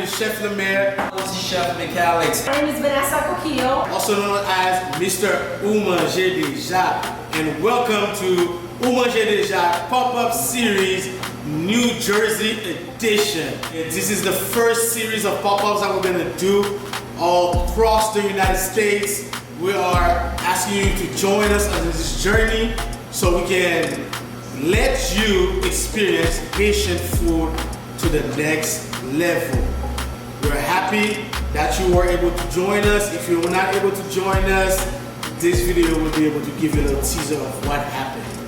name is Chef Lemaire. This is Chef McAlex. My name is Vanessa Coquillo. Also known as Mr. Umanger Deja. And welcome to Umanger Deja Pop-Up Series New Jersey Edition. This is the first series of pop-ups that we're gonna do all across the United States. We are asking you to join us on this journey so we can let you experience Haitian food to the next level. We're happy that you were able to join us. If you were not able to join us, this video will be able to give you a little teaser of what happened.